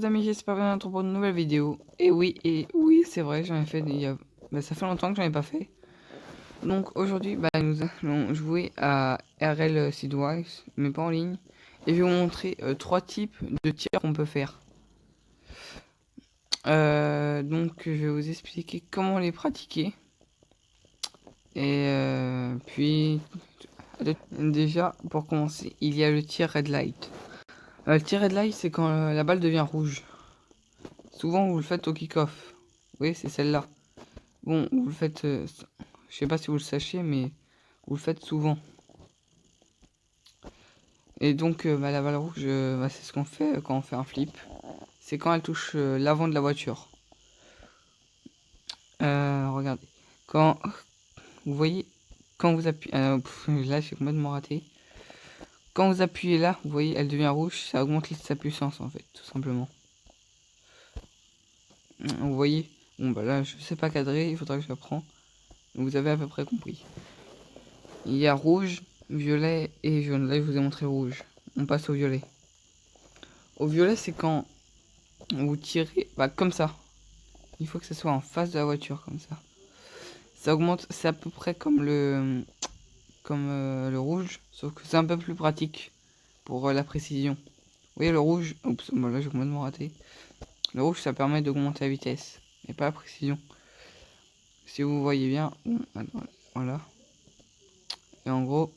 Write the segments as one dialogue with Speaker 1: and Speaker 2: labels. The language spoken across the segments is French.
Speaker 1: amis, j'espère bien pour une nouvelle vidéo. Et oui, c'est vrai, j'en ai fait ça fait longtemps que j'en ai pas fait. Donc aujourd'hui, nous allons jouer à RL Sidewise, mais pas en ligne. Et je vais vous montrer trois types de tirs qu'on peut faire. Donc je vais vous expliquer comment les pratiquer. Et puis, déjà, pour commencer, il y a le tir Red Light. Le tir Red Light, c'est quand la balle devient rouge. Souvent, vous le faites au kick-off. Oui, c'est celle-là. Bon, vous le faites, je sais pas si vous le sachez, mais vous le faites souvent. Et donc, la balle rouge, c'est ce qu'on fait quand on fait un flip. C'est quand elle touche l'avant de la voiture. Regardez. Quand vous voyez, quand vous appuyez, là, j'ai complètement raté. Quand vous appuyez là, vous voyez, elle devient rouge. Ça augmente sa puissance, en fait, tout simplement. Vous voyez. Bon, là, je sais pas cadrer. Il faudra que j'apprends. Vous avez à peu près compris. Il y a rouge, violet et jaune. Là, je vous ai montré rouge. On passe au violet. Au violet, c'est quand vous tirez comme ça. Il faut que ça soit en face de la voiture, comme ça. Ça augmente, c'est à peu près comme le rouge, sauf que c'est un peu plus pratique pour la précision. Vous voyez le rouge, oups, là j'ai complètement raté. Le rouge, ça permet d'augmenter la vitesse, mais pas la précision. Si vous voyez bien, voilà. Et en gros,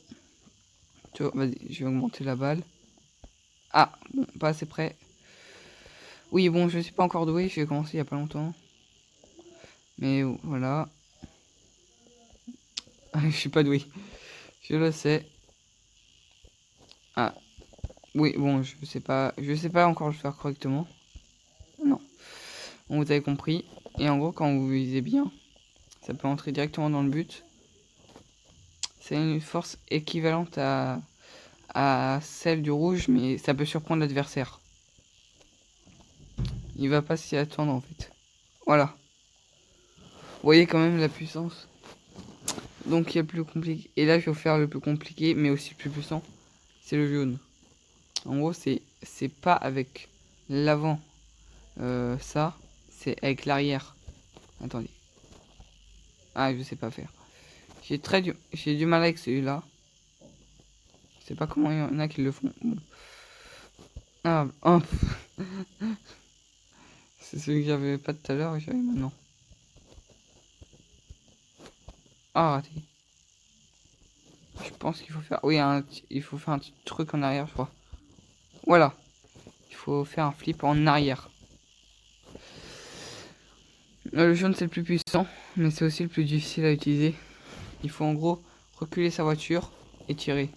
Speaker 1: vas-y, je vais augmenter la balle. Ah, bon, pas assez près. Oui, bon, je suis pas encore doué, j'ai commencé il y a pas longtemps. Mais voilà. Je suis pas doué. Je le sais. Ah. Oui, bon, je sais pas encore le faire correctement. Non. Bon, vous avez compris. Et en gros, quand vous visez bien, ça peut entrer directement dans le but. C'est une force équivalente à celle du rouge, mais ça peut surprendre l'adversaire. Il va pas s'y attendre en fait. Voilà. Vous voyez quand même la puissance. Donc il y a le plus compliqué. Et là je vais vous faire le plus compliqué, mais aussi le plus puissant. C'est le jaune. En gros c'est pas avec l'avant. Ça, c'est avec l'arrière. Attendez. Ah, je sais pas faire. J'ai du mal avec celui-là. Je sais pas comment il y en a qui le font. Bon. Ah, oh. C'est celui que j'avais pas tout à l'heure et j'avais maintenant. Ah, raté. Je pense qu'il faut faire... Oui, il faut faire un petit truc en arrière, je crois. Voilà. Il faut faire un flip en arrière. Le jaune, c'est le plus puissant, mais c'est aussi le plus difficile à utiliser. Il faut en gros reculer sa voiture et tirer.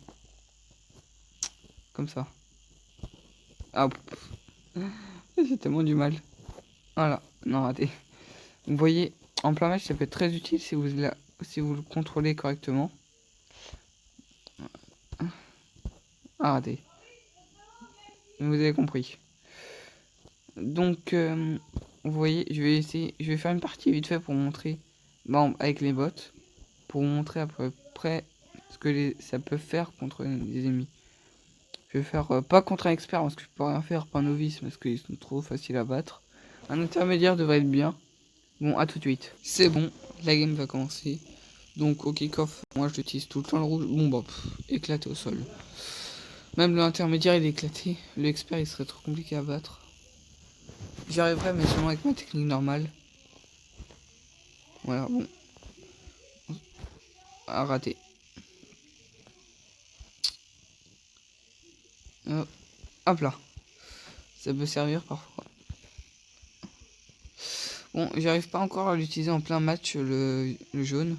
Speaker 1: Comme ça. Ah, j'ai tellement du mal. Voilà. Non, raté. Vous voyez, en plein match, ça peut être très utile si vous le contrôlez correctement. Ah, raté. Vous avez compris. Donc, vous voyez, je vais faire une partie vite fait pour vous montrer, avec les bots, pour vous montrer à peu près ce que ça peut faire contre des ennemis. Je vais faire, pas contre un expert parce que je peux rien faire, pas un novice parce qu'ils sont trop faciles à battre. Un intermédiaire devrait être bien. Bon, à tout de suite. C'est bon, la game va commencer. Donc au kick-off, moi je l'utilise tout le temps le rouge. Bon éclaté au sol. Même l'intermédiaire il est éclaté. L'expert il serait trop compliqué à battre. J'y arriverai mais seulement avec ma technique normale. Voilà, bon. Ah, raté. Hop là. Ça peut servir parfois. Bon, j'arrive pas encore à l'utiliser en plein match, le jaune.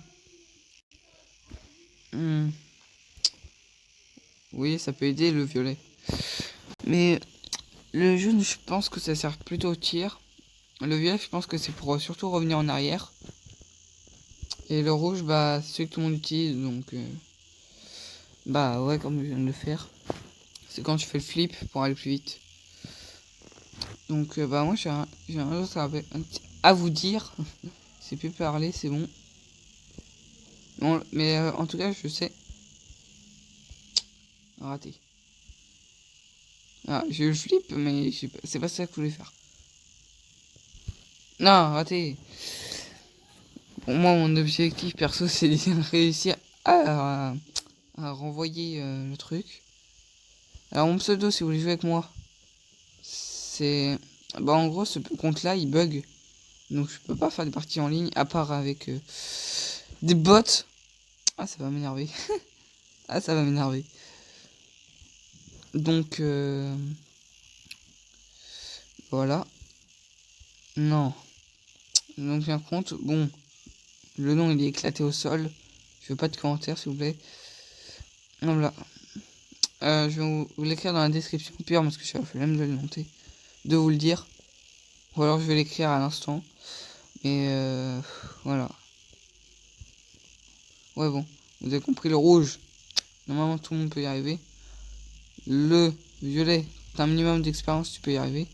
Speaker 1: Oui, ça peut aider le violet. Mais le jaune, je pense que ça sert plutôt au tir. Le violet, je pense que c'est pour surtout revenir en arrière. Et le rouge, c'est celui que tout le monde utilise, donc... ouais, comme je viens de le faire. C'est quand tu fais le flip pour aller plus vite. Donc, moi, j'ai un autre à vous dire. C'est plus parler, c'est bon. Bon, mais en tout cas, je sais. Raté. Ah, j'ai eu le flip, mais c'est pas ça que je voulais faire. Non, raté. Pour moi, mon objectif perso, c'est de réussir à renvoyer le truc. Alors, mon pseudo, si vous voulez jouer avec moi, c'est... Bah, en gros, ce compte-là, il bug. Donc, je peux pas faire des parties en ligne, à part avec des bots. Ah, ça va m'énerver. Ah, ça va m'énerver. Donc, voilà. Non. Donc, un compte, bon, le nom, il est éclaté au sol. Je veux pas de commentaires, s'il vous plaît. Voilà. Je vais vous l'écrire dans la description. Pire, parce que je suis la flemme de le monter. De vous le dire. Ou alors, je vais l'écrire à l'instant. Et voilà. Ouais, bon. Vous avez compris, le rouge. Normalement, tout le monde peut y arriver. Le violet, t'as un minimum d'expérience, tu peux y arriver.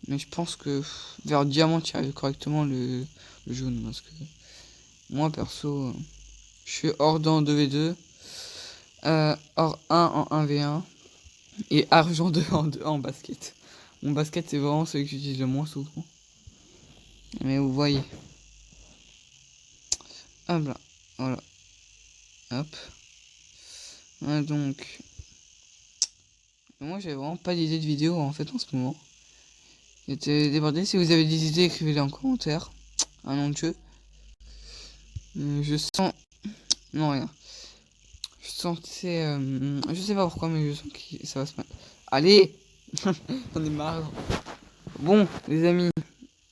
Speaker 1: Mais je pense que vers diamant, tu y arrives correctement le jaune. Parce que moi, perso, je suis hors dans 2v2. Hors 1 en 1v1. Et argent 2 en 2 en basket. Mon basket, c'est vraiment celui que j'utilise le moins souvent. Mais vous voyez. Hop là. Voilà. Hop. Donc. Moi, j'ai vraiment pas d'idée de vidéo en fait en ce moment. J'étais débordé. Si vous avez des idées, écrivez-les en commentaire. Un nom de jeu. Je sens. Non, rien. Je sentais. Je sais pas pourquoi, mais je sens que ça va se mettre. Allez. J'en ai marre. Bon, les amis.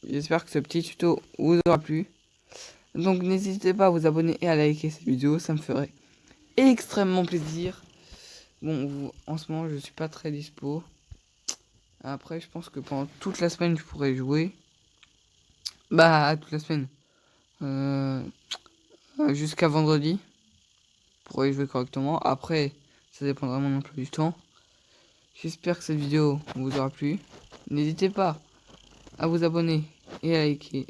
Speaker 1: J'espère que ce petit tuto vous aura plu. Donc n'hésitez pas à vous abonner et à liker cette vidéo, ça me ferait extrêmement plaisir. Bon, en ce moment je suis pas très dispo. Après je pense que pendant toute la semaine je pourrais jouer. Bah toute la semaine. Jusqu'à vendredi. Je pourrais jouer correctement. Après ça dépendra de mon emploi du temps. J'espère que cette vidéo vous aura plu. N'hésitez pas à vous abonner et à liker.